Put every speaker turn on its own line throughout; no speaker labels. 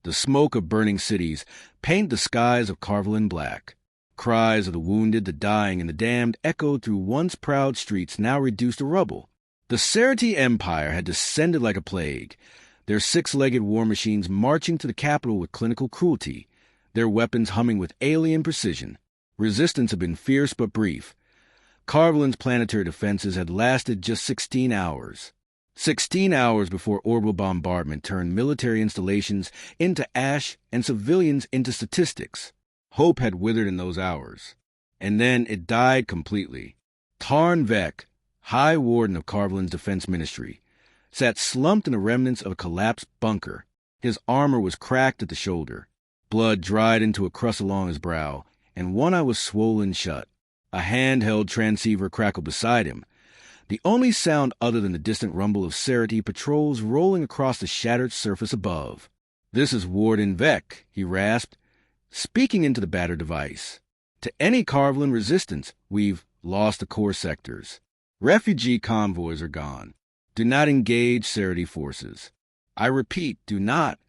The smoke of burning cities painted the skies of Karvalon black. Cries of the wounded, the dying, and the damned echoed through once proud streets now reduced to rubble. The Serathi Empire had descended like a plague, their six-legged war machines marching to the capital with clinical cruelty, their weapons humming with alien precision. Resistance had been fierce but brief. Karvalon's planetary defenses had lasted just 16 hours. 16 hours before orbital bombardment turned military installations into ash and civilians into statistics. Hope had withered in those hours. And then it died completely. Tarn Vek, High Warden of Karvalon's Defense Ministry, sat slumped in the remnants of a collapsed bunker. His armor was cracked at the shoulder. Blood dried into a crust along his brow, and one eye was swollen shut. A handheld transceiver crackled beside him, the only sound other than the distant rumble of Serathi patrols rolling across the shattered surface above. "This is Warden Vek," he rasped, speaking into the battered device. "To any Karvalon resistance, we've lost the core sectors. Refugee convoys are gone. Do not engage Serathi forces. I repeat, do not."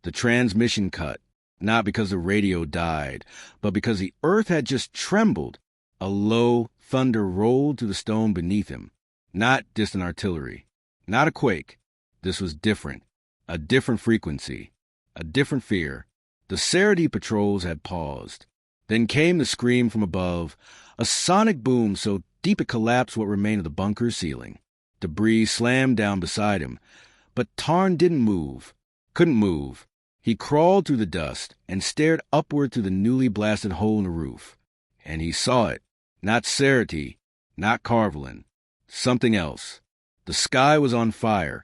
The transmission cut, not because the radio died, but because the earth had just trembled. A low thunder rolled through the stone beneath him. Not distant artillery. Not a quake. This was different. A different frequency. A different fear. The Serathi patrols had paused. Then came the scream from above, a sonic boom so deep it collapsed what remained of the bunker's ceiling. Debris slammed down beside him, but Tarn didn't move. Couldn't move. He crawled through the dust and stared upward through the newly blasted hole in the roof. And he saw it. Not Serathi, not Karvalon. Something else. The sky was on fire,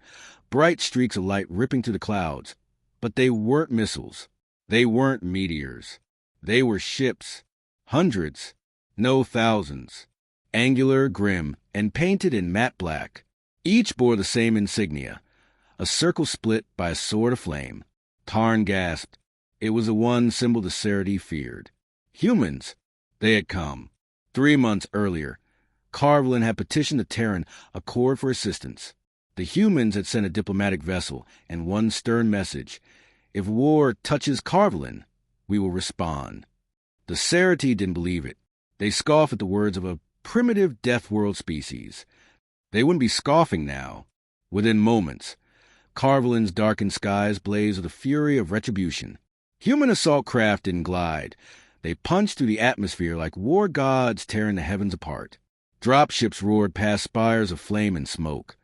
bright streaks of light ripping through the clouds. But they weren't missiles. They weren't meteors. They were ships. Hundreds. No, thousands. Angular, grim, and painted in matte black. Each bore the same insignia, a circle split by a sword of flame. Tarn gasped. It was the one symbol the Serathi feared. Humans. They had come. 3 months earlier, Karvalon had petitioned the Terran Accord for assistance. The humans had sent a diplomatic vessel and one stern message. If war touches Karvalon, we will respond. The Serathi didn't believe it. They scoffed at the words of a primitive death world species. They wouldn't be scoffing now. Within moments, Karvalon's darkened skies blazed with the fury of retribution. Human assault craft didn't glide. They punched through the atmosphere like war gods tearing the heavens apart. Dropships roared past spires of flame and smoke,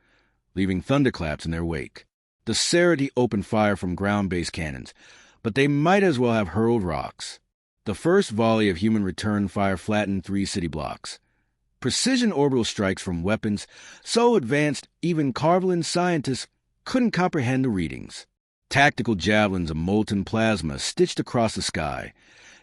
leaving thunderclaps in their wake. The Serathi opened fire from ground-based cannons, but they might as well have hurled rocks. The first volley of human return fire flattened 3 city blocks. Precision orbital strikes from weapons so advanced even Karvalon scientists couldn't comprehend the readings. Tactical javelins of molten plasma stitched across the sky,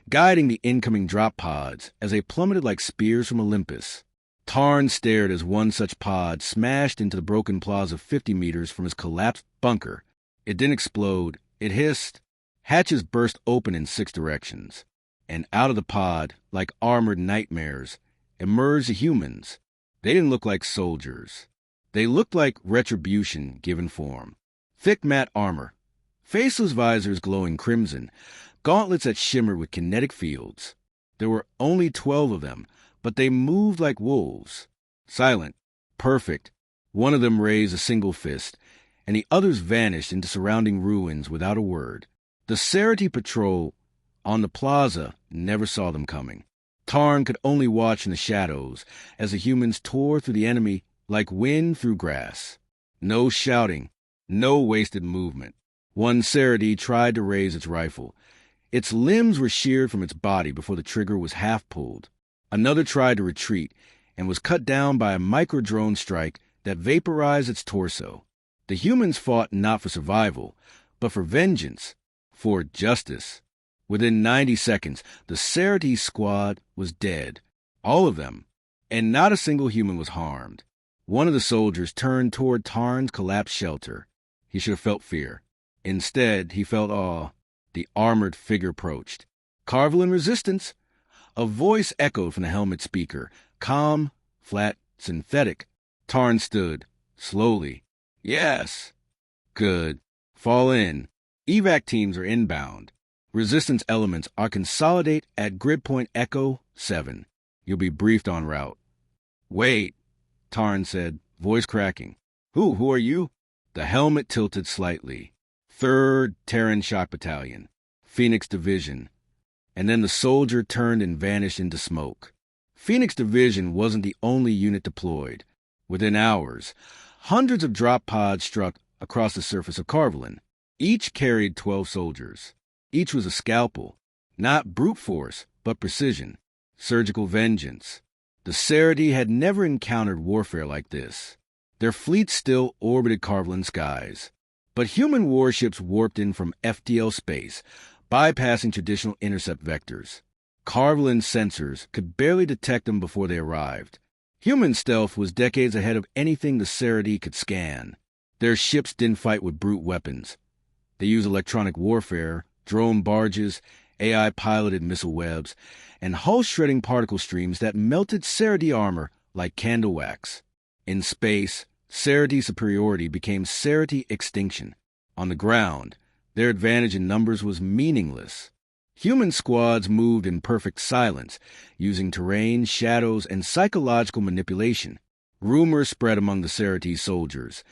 guiding the incoming drop pods as they plummeted like spears from Olympus. Tarn stared as one such pod smashed into the broken plaza 50 meters from his collapsed bunker. It didn't explode. It hissed. Hatches burst open in 6 directions. And out of the pod, like armored nightmares, emerged the humans. They didn't look like soldiers. They looked like retribution given form. Thick matte armor, faceless visors glowing crimson, gauntlets that shimmered with kinetic fields. There were only 12 of them, but they moved like wolves. Silent, perfect. One of them raised a single fist, and the others vanished into surrounding ruins without a word. The Serathi patrol on the plaza never saw them coming. Tarn could only watch in the shadows as the humans tore through the enemy like wind through grass. No shouting, no wasted movement. One Serathi tried to raise its rifle. Its limbs were sheared from its body before the trigger was half pulled. Another tried to retreat and was cut down by a micro-drone strike that vaporized its torso. The humans fought not for survival, but for vengeance, for justice. Within 90 seconds, the Serathi squad was dead. All of them. And not a single human was harmed. One of the soldiers turned toward Tarn's collapsed shelter. He should have felt fear. Instead, he felt awe. The armored figure approached. "Karvalon resistance!" A voice echoed from the helmet speaker. Calm, flat, synthetic. Tarn stood, slowly. "Yes." "Good. Fall in." Evac teams are inbound. Resistance elements are consolidate at grid point Echo 7. You'll be briefed en route. Wait, Tarn said, voice cracking. Who are you? The helmet tilted slightly. 3rd Terran Shock Battalion, Phoenix Division. And then the soldier turned and vanished into smoke. Phoenix Division wasn't the only unit deployed. Within hours, hundreds of drop pods struck across the surface of Karvalon. Each carried 12 soldiers. Each was a scalpel, not brute force, but precision, surgical vengeance. The Serathi had never encountered warfare like this. Their fleet still orbited Karvalon skies, but human warships warped in from FTL space, bypassing traditional intercept vectors. Karvalon sensors could barely detect them before they arrived. Human stealth was decades ahead of anything the Serathi could scan. Their ships didn't fight with brute weapons. They used electronic warfare, drone barges, AI-piloted missile webs, and hull-shredding particle streams that melted Serathi armor like candle wax. In space, Serathi superiority became Serathi extinction. On the ground, their advantage in numbers was meaningless. Human squads moved in perfect silence, using terrain, shadows, and psychological manipulation. Rumors spread among the Serathi soldiers.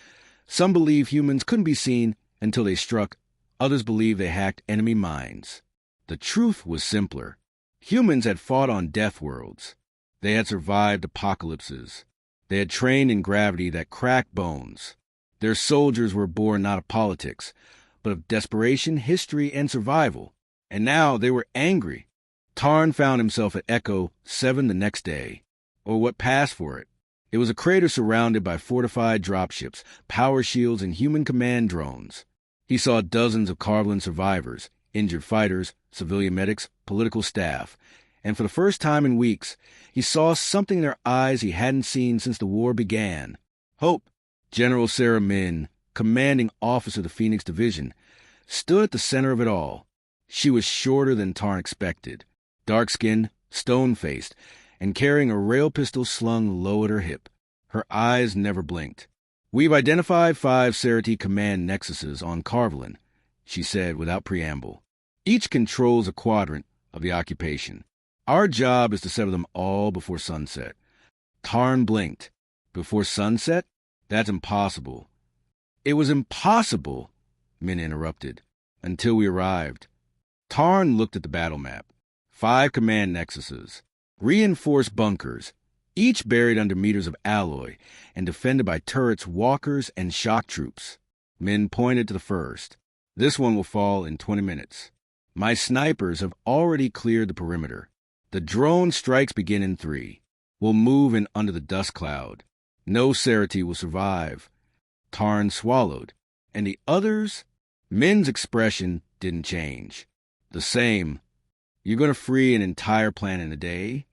Some believed humans couldn't be seen until they struck. Others believed they hacked enemy minds. The truth was simpler. Humans had fought on death worlds. They had survived apocalypses. They had trained in gravity that cracked bones. Their soldiers were born not of politics, but of desperation, history, and survival. And now they were angry. Tarn found himself at Echo 7 the next day, or what passed for it. It was a crater surrounded by fortified dropships, power shields, and human command drones. He saw dozens of Karvalon survivors, injured fighters, civilian medics, political staff, and for the first time in weeks, he saw something in their eyes he hadn't seen since the war began. Hope. General Sarah Min, commanding officer of the Phoenix Division, stood at the center of it all. She was shorter than Tarn expected, dark-skinned, stone-faced, and carrying a rail pistol slung low at her hip. Her eyes never blinked. "We've identified 5 Serathi command nexuses on Karvalon," she said without preamble. "Each controls a quadrant of the occupation. Our job is to sever them all before sunset." Tarn blinked. Before sunset? That's impossible. It was impossible, Min interrupted, until we arrived. Tarn looked at the battle map. 5 command nexuses, reinforced bunkers, each buried under meters of alloy and defended by turrets, walkers, and shock troops. Min pointed to the first. "This one will fall in 20 minutes. My snipers have already cleared the perimeter. The drone strikes begin in 3. We'll move in under the dust cloud. No Serathi will survive." Tarn swallowed. "And the others?" Min's expression didn't change. "The same. You're going to free an entire planet in a day?"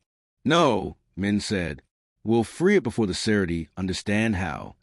"No," Min said. "We'll free it before the Serathi understand how."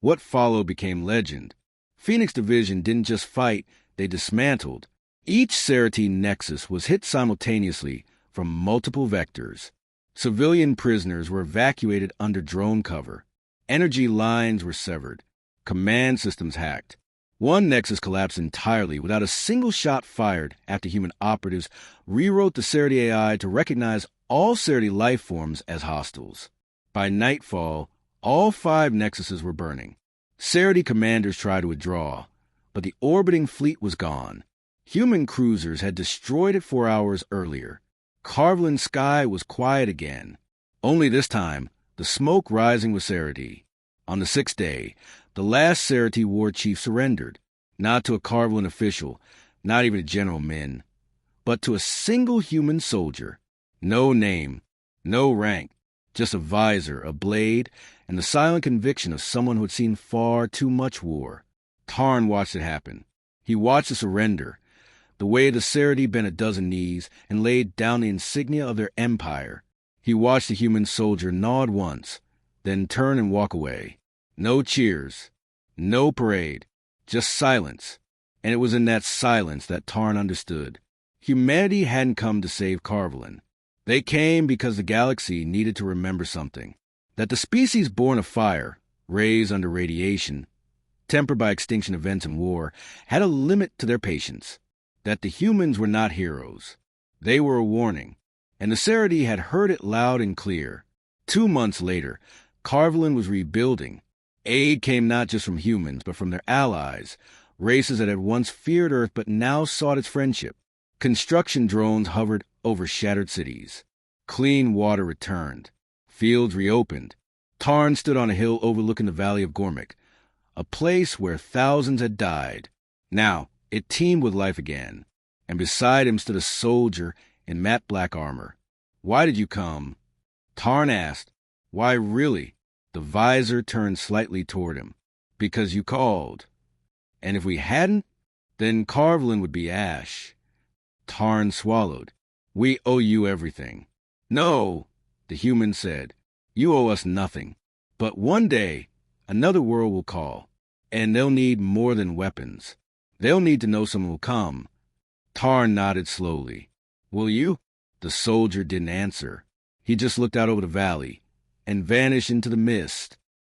What followed became legend. Phoenix Division didn't just fight, they dismantled. Each Serathi nexus was hit simultaneously from multiple vectors. Civilian prisoners were evacuated under drone cover. Energy lines were severed. Command systems hacked. One nexus collapsed entirely without a single shot fired after human operatives rewrote the Serathi AI to recognize all Serathi life forms as hostiles. By nightfall, all 5 nexuses were burning. Serathi commanders tried to withdraw, but the orbiting fleet was gone. Human cruisers had destroyed it 4 hours earlier. Karvalon's sky was quiet again. Only this time, the smoke rising with Serathi. On the 6th day, the last Serathi war chief surrendered, not to a Karvalon official, not even to General Min, but to a single human soldier. No name, no rank, just a visor, a blade, and the silent conviction of someone who had seen far too much war. Tarn watched it happen. He watched the surrender, the way the Serathi bent a dozen knees and laid down the insignia of their empire. He watched the human soldier nod once, then turn and walk away. No cheers, no parade, just silence. And it was in that silence that Tarn understood. Humanity hadn't come to save Karvalon. They came because the galaxy needed to remember something. That the species born of fire, raised under radiation, tempered by extinction events and war, had a limit to their patience. That the humans were not heroes. They were a warning, and the Serathi had heard it loud and clear. 2 months later, Karvalon was rebuilding. Aid came not just from humans, but from their allies, races that had once feared Earth but now sought its friendship. Construction drones hovered over shattered cities. Clean water returned. Fields reopened. Tarn stood on a hill overlooking the valley of Gormik, a place where thousands had died. Now, it teemed with life again, and beside him stood a soldier in matte black armor. "Why did you come?" Tarn asked. "Why, really?" The visor turned slightly toward him. "Because you called. And if we hadn't, then Karvalon would be ash." Tarn swallowed. "We owe you everything." "No," the human said. "You owe us nothing. But one day, another world will call, and they'll need more than weapons. They'll need to know someone will come." Tarn nodded slowly. "Will you?" The soldier didn't answer. He just looked out over the valley and vanished into the mist.